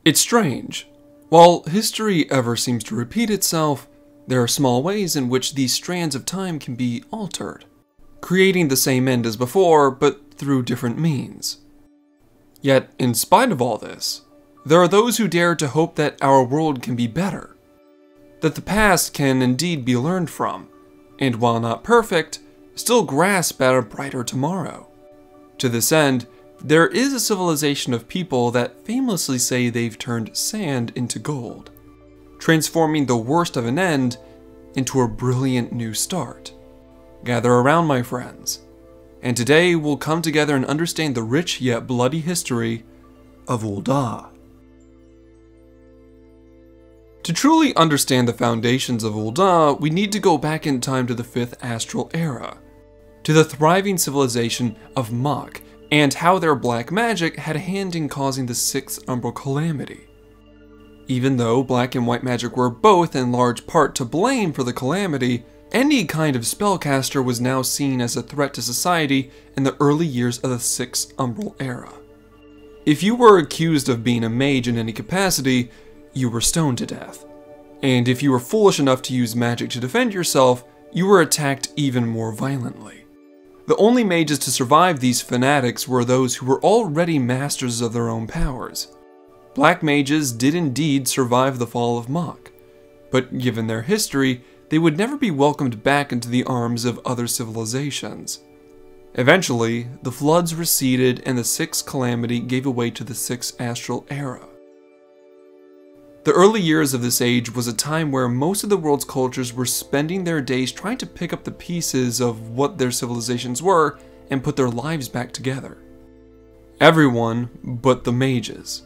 It's strange. While history ever seems to repeat itself, there are small ways in which these strands of time can be altered, creating the same end as before, but through different means. Yet, in spite of all this, there are those who dare to hope that our world can be better, that the past can indeed be learned from, and while not perfect, still grasp at a brighter tomorrow. To this end, there is a civilization of people that famously say they've turned sand into gold, transforming the worst of an end into a brilliant new start. Gather around, my friends, and today we'll come together and understand the rich yet bloody history of Ul'dah. To truly understand the foundations of Ul'dah, we need to go back in time to the 5th Astral Era, to the thriving civilization of Mach, and how their black magic had a hand in causing the 6th Umbral Calamity. Even though black and white magic were both in large part to blame for the calamity, any kind of spellcaster was now seen as a threat to society in the early years of the 6th Umbral Era. If you were accused of being a mage in any capacity, you were stoned to death. And if you were foolish enough to use magic to defend yourself, you were attacked even more violently. The only mages to survive these fanatics were those who were already masters of their own powers. Black mages did indeed survive the fall of Mach, but given their history, they would never be welcomed back into the arms of other civilizations. Eventually, the floods receded and the 6th Calamity gave way to the 6th Astral Era. The early years of this age was a time where most of the world's cultures were spending their days trying to pick up the pieces of what their civilizations were and put their lives back together. Everyone but the mages.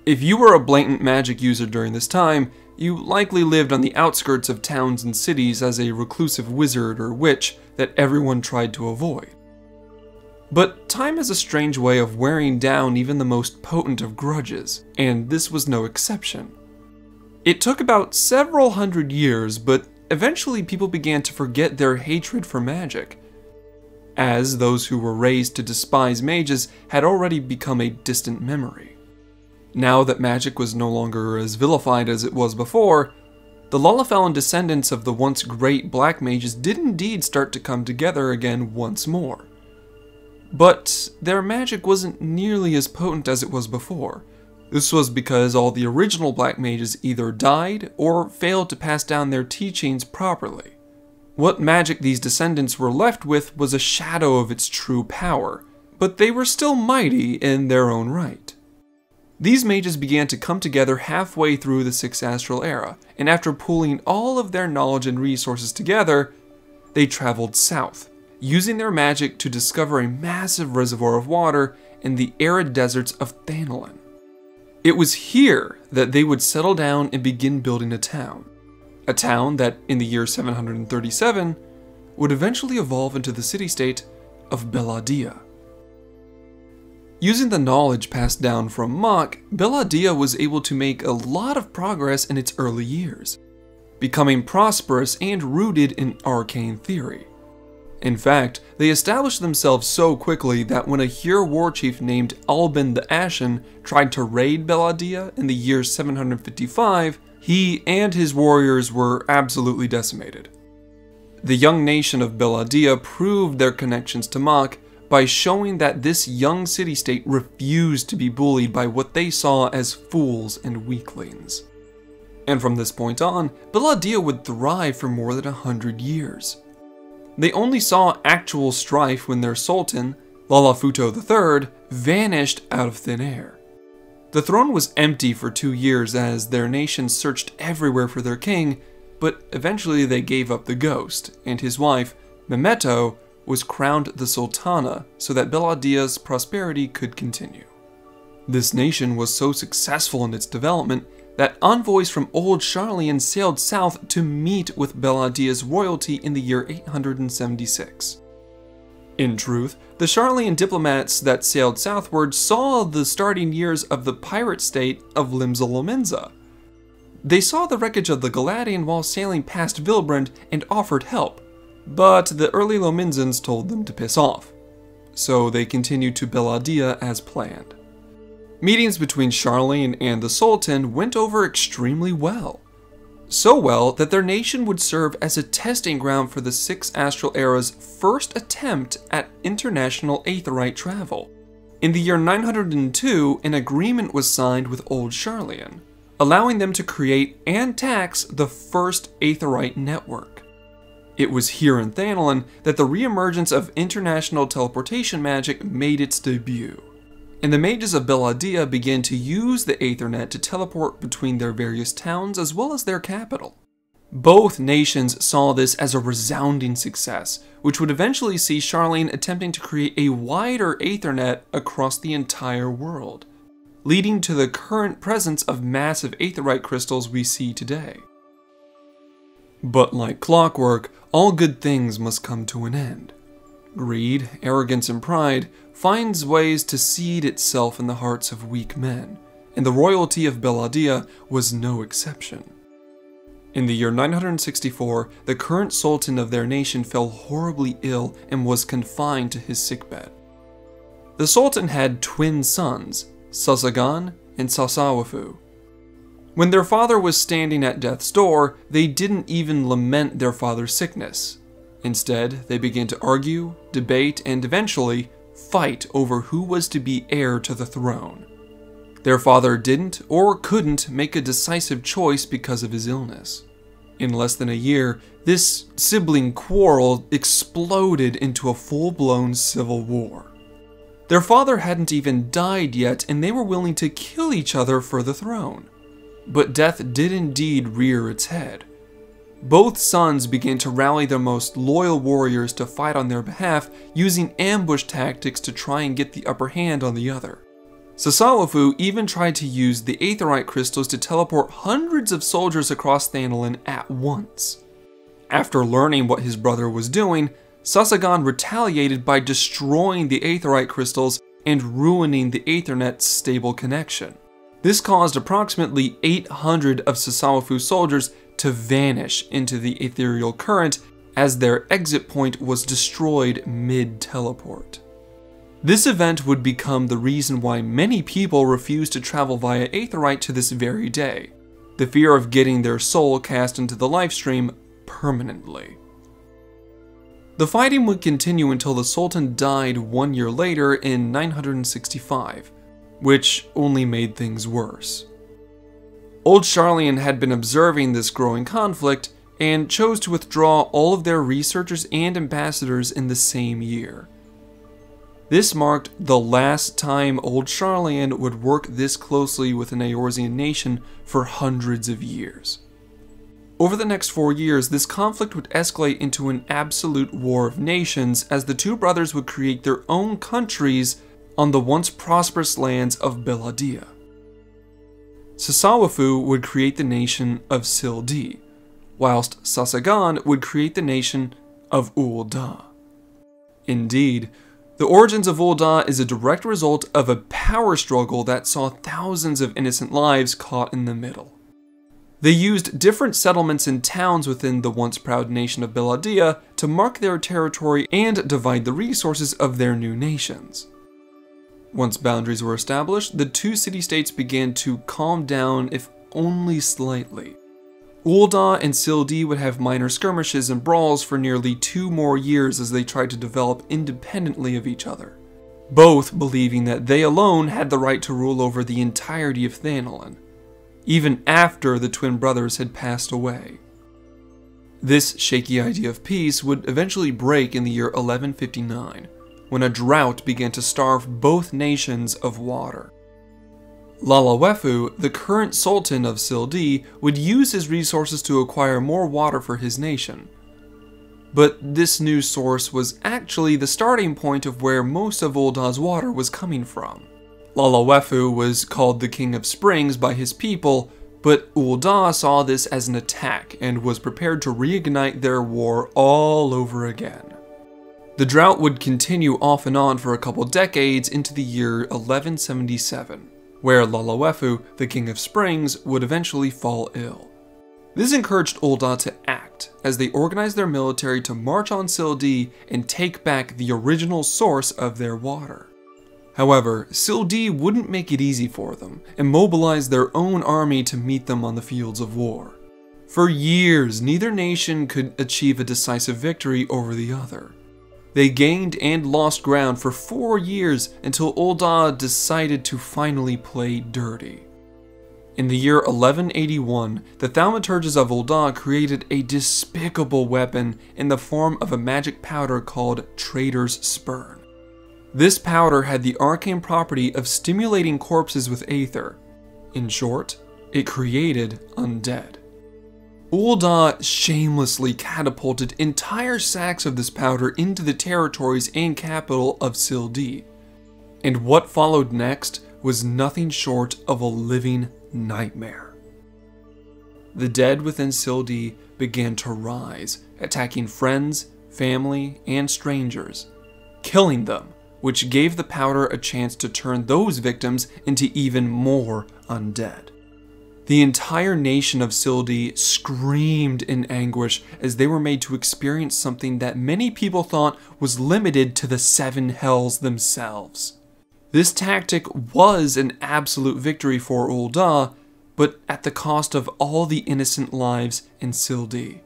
If you were a blatant magic user during this time, you likely lived on the outskirts of towns and cities as a reclusive wizard or witch that everyone tried to avoid. But time has a strange way of wearing down even the most potent of grudges, and this was no exception. It took about several hundred years, but eventually people began to forget their hatred for magic, as those who were raised to despise mages had already become a distant memory. Now that magic was no longer as vilified as it was before, the Lullafellan descendants of the once great black mages did indeed start to come together again once more. But their magic wasn't nearly as potent as it was before. This was because all the original black mages either died or failed to pass down their teachings properly. What magic these descendants were left with was a shadow of its true power, but they were still mighty in their own right. These mages began to come together halfway through the 6th Astral Era, and after pooling all of their knowledge and resources together, they traveled south, using their magic to discover a massive reservoir of water in the arid deserts of Thanalan. It was here that they would settle down and begin building a town that, in the year 737, would eventually evolve into the city-state of Belah. Using the knowledge passed down from Mach, Belah was able to make a lot of progress in its early years, becoming prosperous and rooted in arcane theory. In fact, they established themselves so quickly that when a Hyur warchief named Albin the Ashen tried to raid Belah in the year 755, he and his warriors were absolutely decimated. The young nation of Belah proved their connections to Mach by showing that this young city-state refused to be bullied by what they saw as fools and weaklings. And from this point on, Belah would thrive for more than 100 years. They only saw actual strife when their Sultan, Lalafuto III, vanished out of thin air. The throne was empty for 2 years as their nation searched everywhere for their king, but eventually they gave up the ghost, and his wife, Memeto, was crowned the Sultana so that Belah's prosperity could continue. This nation was so successful in its development that envoys from old Sharlayan sailed south to meet with Belah's royalty in the year 876. In truth, the Sharlayan diplomats that sailed southward saw the starting years of the pirate state of Limsa. They saw the wreckage of the Galadian while sailing past Vilbrand and offered help, but the early Lominzans told them to piss off, so they continued to Belah as planned. Meetings between Sharlayan and the Sultan went over extremely well. So well that their nation would serve as a testing ground for the 6th Astral Era's first attempt at international aetherite travel. In the year 902, an agreement was signed with Old Sharlayan, allowing them to create and tax the first aetherite network. It was here in Thanalan that the reemergence of international teleportation magic made its debut, and the mages of Belah began to use the aethernet to teleport between their various towns as well as their capital. Both nations saw this as a resounding success, which would eventually see Sharlayan attempting to create a wider aethernet across the entire world, leading to the current presence of massive aetherite crystals we see today. But like clockwork, all good things must come to an end. Greed, arrogance, and pride finds ways to seed itself in the hearts of weak men, and the royalty of Belah was no exception. In the year 964, the current sultan of their nation fell horribly ill and was confined to his sickbed. The sultan had twin sons, Sasagan and Sasawetu. When their father was standing at death's door, they didn't even lament their father's sickness. Instead, they began to argue, debate, and eventually fight over who was to be heir to the throne. Their father didn't or couldn't make a decisive choice because of his illness. In less than a year, this sibling quarrel exploded into a full-blown civil war. Their father hadn't even died yet, and they were willing to kill each other for the throne. But death did indeed rear its head. Both sons began to rally their most loyal warriors to fight on their behalf, using ambush tactics to try and get the upper hand on the other. Sasawetu even tried to use the aetherite crystals to teleport hundreds of soldiers across Thanalan at once. After learning what his brother was doing, Sasagan retaliated by destroying the aetherite crystals and ruining the aethernet's stable connection. This caused approximately 800 of Sasawetu's soldiers to vanish into the ethereal current as their exit point was destroyed mid-teleport. This event would become the reason why many people refuse to travel via aetherite to this very day, the fear of getting their soul cast into the lifestream permanently. The fighting would continue until the Sultan died 1 year later in 965, which only made things worse. Old Sharlayan had been observing this growing conflict and chose to withdraw all of their researchers and ambassadors in the same year. This marked the last time Old Sharlayan would work this closely with an Eorzean nation for hundreds of years. Over the next 4 years, this conflict would escalate into an absolute war of nations as the two brothers would create their own countries on the once prosperous lands of Belah. Sasawetu would create the nation of Ul'dah, whilst Sasagan would create the nation of Ul'dah. Indeed, the origins of Ul'dah is a direct result of a power struggle that saw thousands of innocent lives caught in the middle. They used different settlements and towns within the once proud nation of Belah to mark their territory and divide the resources of their new nations. Once boundaries were established, the two city-states began to calm down, if only slightly. Ul'dah and Ul'dah would have minor skirmishes and brawls for nearly 2 more years as they tried to develop independently of each other, both believing that they alone had the right to rule over the entirety of Thanalan, even after the twin brothers had passed away. This shaky idea of peace would eventually break in the year 1159, when a drought began to starve both nations of water. Sasawetu, the current sultan of Ul'dah, would use his resources to acquire more water for his nation. But this new source was actually the starting point of where most of Ul'dah's water was coming from. Sasawetu was called the King of Springs by his people, but Ul'dah saw this as an attack and was prepared to reignite their war all over again. The drought would continue off and on for a couple decades into the year 1177. Where Sasawetu, the King of Springs, would eventually fall ill. This encouraged Ul'dah to act, as they organized their military to march on Ul'dah and take back the original source of their water. However, Sildee wouldn't make it easy for them, and mobilized their own army to meet them on the fields of war. For years, neither nation could achieve a decisive victory over the other. They gained and lost ground for 4 years until Ul'dah decided to finally play dirty. In the year 1181, the thaumaturges of Ul'dah created a despicable weapon in the form of a magic powder called Traitor's Spurn. This powder had the arcane property of stimulating corpses with aether. In short, it created undead. Ul'dah shamelessly catapulted entire sacks of this powder into the territories and capital of Sildee. And what followed next was nothing short of a living nightmare. The dead within Sildee began to rise, attacking friends, family, and strangers, killing them, which gave the powder a chance to turn those victims into even more undead. The entire nation of Sildee screamed in anguish as they were made to experience something that many people thought was limited to the 7 hells themselves. This tactic was an absolute victory for Ul'dah, but at the cost of all the innocent lives in Sildee.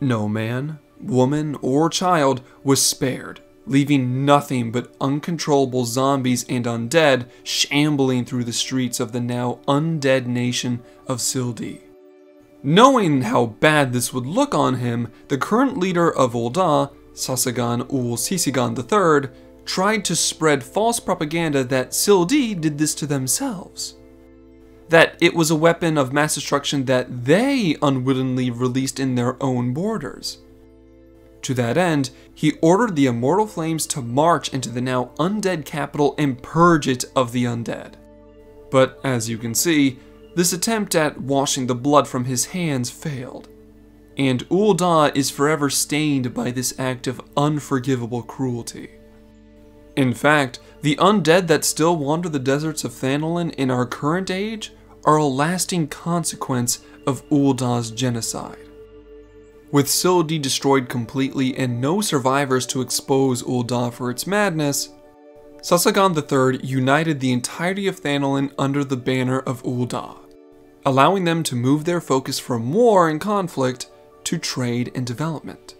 No man, woman, or child was spared, leaving nothing but uncontrollable zombies and undead shambling through the streets of the now undead nation of Sildee. Knowing how bad this would look on him, the current leader of Ul'dah, Sasagan ul-Sisigan III, tried to spread false propaganda that Sildee did this to themselves. That it was a weapon of mass destruction that they unwittingly released in their own borders. To that end, he ordered the immortal flames to march into the now undead capital and purge it of the undead. But as you can see, this attempt at washing the blood from his hands failed, and Ul'dah is forever stained by this act of unforgivable cruelty. In fact, the undead that still wander the deserts of Thanalan in our current age are a lasting consequence of Ul'dah's genocide. With Sildee destroyed completely and no survivors to expose Ul'dah for its madness, Sasagan III united the entirety of Thanalan under the banner of Ul'dah, allowing them to move their focus from war and conflict to trade and development.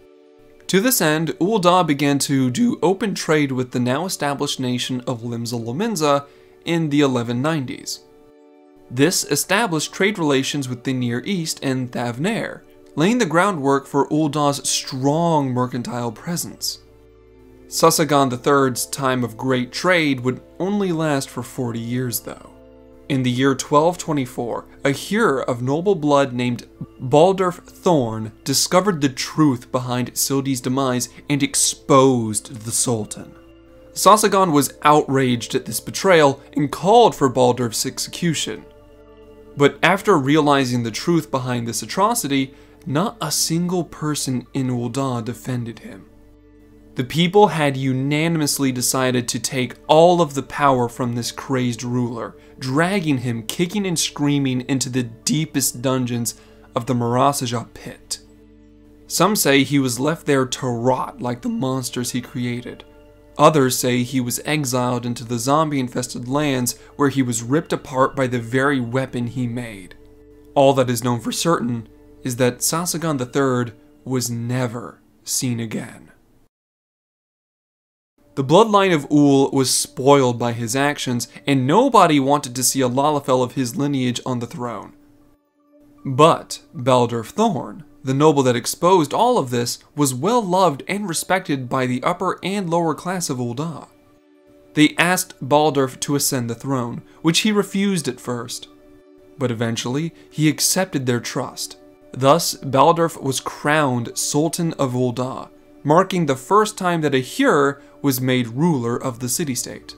To this end, Ul'dah began to do open trade with the now established nation of Limsa in the 1190s. This established trade relations with the Near East and Thavnair, laying the groundwork for Ul'dah's strong mercantile presence. Sasagan III's time of great trade would only last for 40 years though. In the year 1224, a Hur of noble blood named Baldurf Thorne discovered the truth behind Sildee's demise and exposed the Sultan. Sasagan was outraged at this betrayal and called for Baldurf's execution. But after realizing the truth behind this atrocity, not a single person in Ul'dah defended him. The people had unanimously decided to take all of the power from this crazed ruler, dragging him kicking and screaming into the deepest dungeons of the Marasaja pit. Some say he was left there to rot like the monsters he created. Others say he was exiled into the zombie-infested lands where he was ripped apart by the very weapon he made. All that is known for certain is that Sasagan III was never seen again. The bloodline of Ul was spoiled by his actions, and nobody wanted to see a Lalafell of his lineage on the throne. But Baldurf Thorne, the noble that exposed all of this, was well loved and respected by the upper and lower class of Ul'dah. They asked Baldurf to ascend the throne, which he refused at first. But eventually, he accepted their trust. Thus, Baldurf was crowned Sultan of Ul'dah, marking the first time that a Hur was made ruler of the city-state.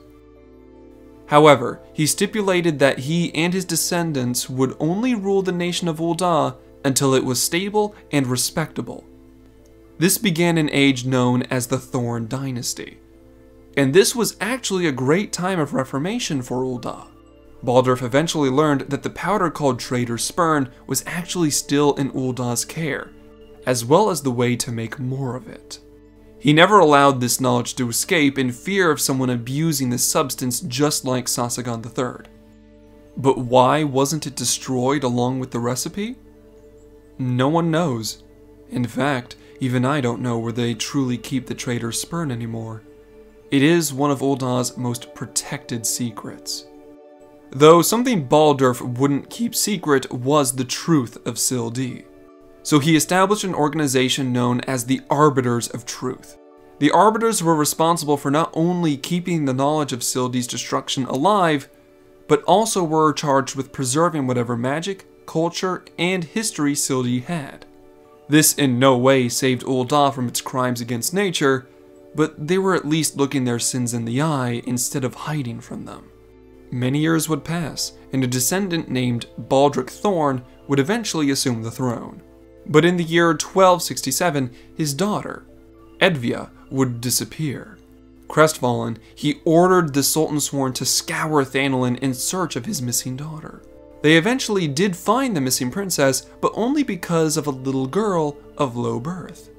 However, he stipulated that he and his descendants would only rule the nation of Ul'dah until it was stable and respectable. This began an age known as the Thorn Dynasty. And this was actually a great time of reformation for Ul'dah. Baldurf eventually learned that the powder called Traitor's Spurn was actually still in Ul'dah's care, as well as the way to make more of it. He never allowed this knowledge to escape in fear of someone abusing this substance just like Sasagan III. But why wasn't it destroyed along with the recipe? No one knows. In fact, even I don't know where they truly keep the traitor's spurn anymore. It is one of Ul'dah's most protected secrets. Though something Baldurf wouldn't keep secret was the truth of Sildee. So he established an organization known as the Arbiters of Truth. The Arbiters were responsible for not only keeping the knowledge of Sildee's destruction alive, but also were charged with preserving whatever magic, culture, and history Sildee had. This in no way saved Ul'dah from its crimes against nature, but they were at least looking their sins in the eye instead of hiding from them. Many years would pass, and a descendant named Baldric Thorn would eventually assume the throne. But in the year 1267, his daughter, Edvia, would disappear. Crestfallen, he ordered the Sultan sworn to scour Thanalan in search of his missing daughter. They eventually did find the missing princess, but only because of a little girl of low birth.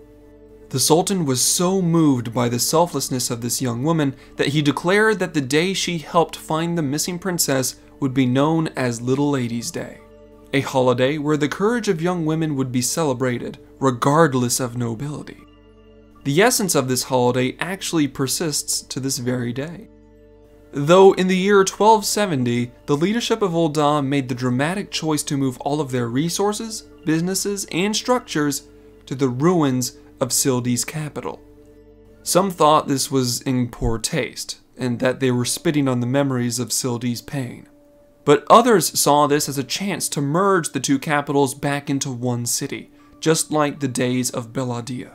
The Sultan was so moved by the selflessness of this young woman that he declared that the day she helped find the missing princess would be known as Little Lady's Day, a holiday where the courage of young women would be celebrated, regardless of nobility. The essence of this holiday actually persists to this very day. Though in the year 1270, the leadership of Ul'dah made the dramatic choice to move all of their resources, businesses, and structures to the ruins of Sildee's capital. Some thought this was in poor taste, and that they were spitting on the memories of Sildee's pain. But others saw this as a chance to merge the two capitals back into one city, just like the days of Beladia.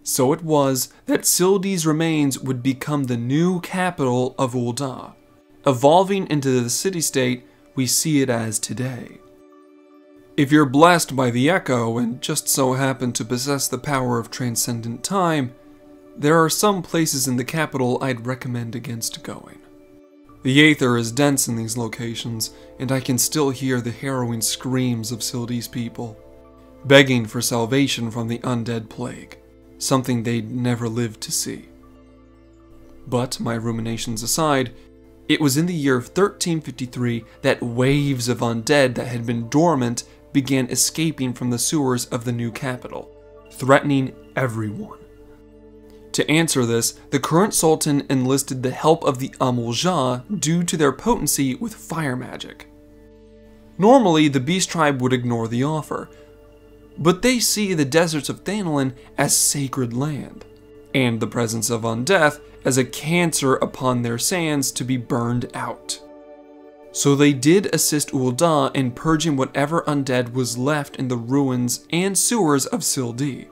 So it was that Sildee's remains would become the new capital of Ul'dah, evolving into the city-state we see it as today. If you're blessed by the Echo and just so happen to possess the power of transcendent time, there are some places in the capital I'd recommend against going. The aether is dense in these locations, and I can still hear the harrowing screams of Sildee's people, begging for salvation from the undead plague, something they'd never lived to see. But, my ruminations aside, it was in the year 1353 that waves of undead that had been dormant began escaping from the sewers of the new capital, threatening everyone. To answer this, the current Sultan enlisted the help of the Ul'dah due to their potency with fire magic. Normally, the Beast Tribe would ignore the offer, but they see the deserts of Thanalan as sacred land, and the presence of undeath as a cancer upon their sands to be burned out. So they did assist Ul'dah in purging whatever undead was left in the ruins and sewers of Sildee.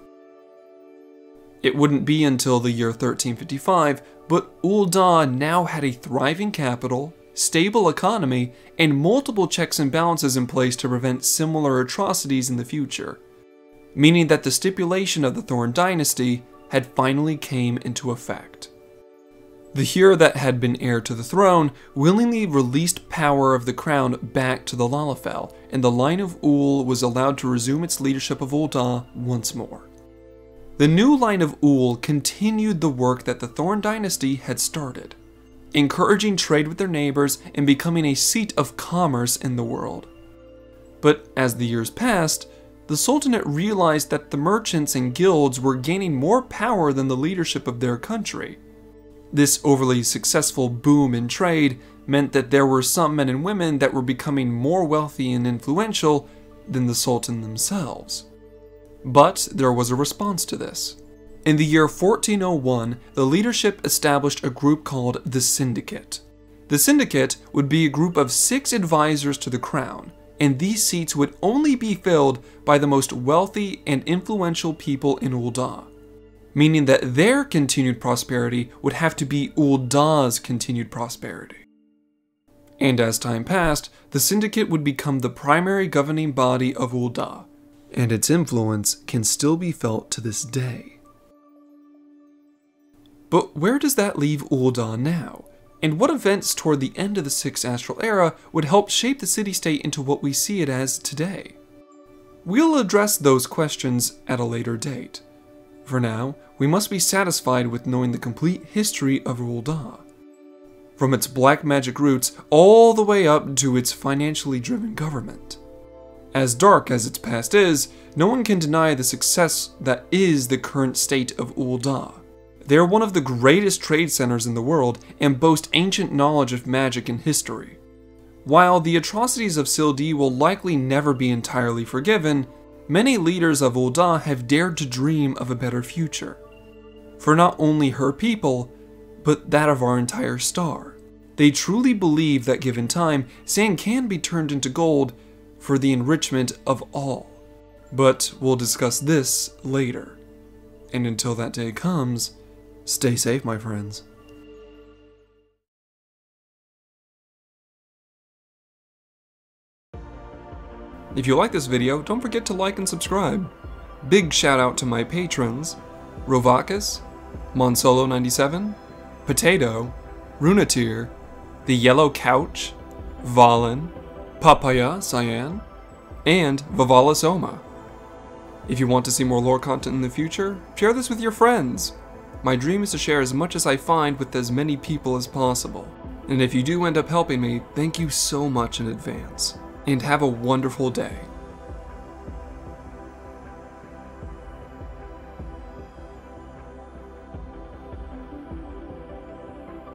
It wouldn't be until the year 1355, but Ul'dah now had a thriving capital, stable economy, and multiple checks and balances in place to prevent similar atrocities in the future, meaning that the stipulation of the Thorn dynasty had finally came into effect. The Heir that had been heir to the throne willingly released power of the crown back to the Lalafell, and the line of Ul was allowed to resume its leadership of Ul'dah once more. The new line of Ul continued the work that the Thorn dynasty had started, encouraging trade with their neighbors and becoming a seat of commerce in the world. But as the years passed, the Sultanate realized that the merchants and guilds were gaining more power than the leadership of their country. This overly successful boom in trade meant that there were some men and women that were becoming more wealthy and influential than the Sultan themselves. But there was a response to this. In the year 1401, the leadership established a group called the Syndicate. The Syndicate would be a group of 6 advisors to the crown, and these seats would only be filled by the most wealthy and influential people in Ul'dah, meaning that their continued prosperity would have to be Ul'dah's continued prosperity. And as time passed, the Syndicate would become the primary governing body of Ul'dah, and its influence can still be felt to this day. But where does that leave Ul'dah now? And what events toward the end of the 6th Astral Era would help shape the city-state into what we see it as today? We'll address those questions at a later date. For now, we must be satisfied with knowing the complete history of Ul'dah, from its black magic roots all the way up to its financially driven government. As dark as its past is, no one can deny the success that is the current state of Ul'dah. They are one of the greatest trade centers in the world and boast ancient knowledge of magic and history. While the atrocities of Sildee will likely never be entirely forgiven, many leaders of Ul'dah have dared to dream of a better future. For not only her people, but that of our entire star. They truly believe that given time, sand can be turned into gold for the enrichment of all. But we'll discuss this later. And until that day comes, stay safe, my friends. If you like this video, don't forget to like and subscribe. Big shout out to my patrons, Rovakis, Monsolo97, Potato, Runatir, The Yellow Couch, Valen, Papaya Cyan, and Vavala Soma. If you want to see more lore content in the future, share this with your friends. My dream is to share as much as I find with as many people as possible. And if you do end up helping me, thank you so much in advance. And have a wonderful day.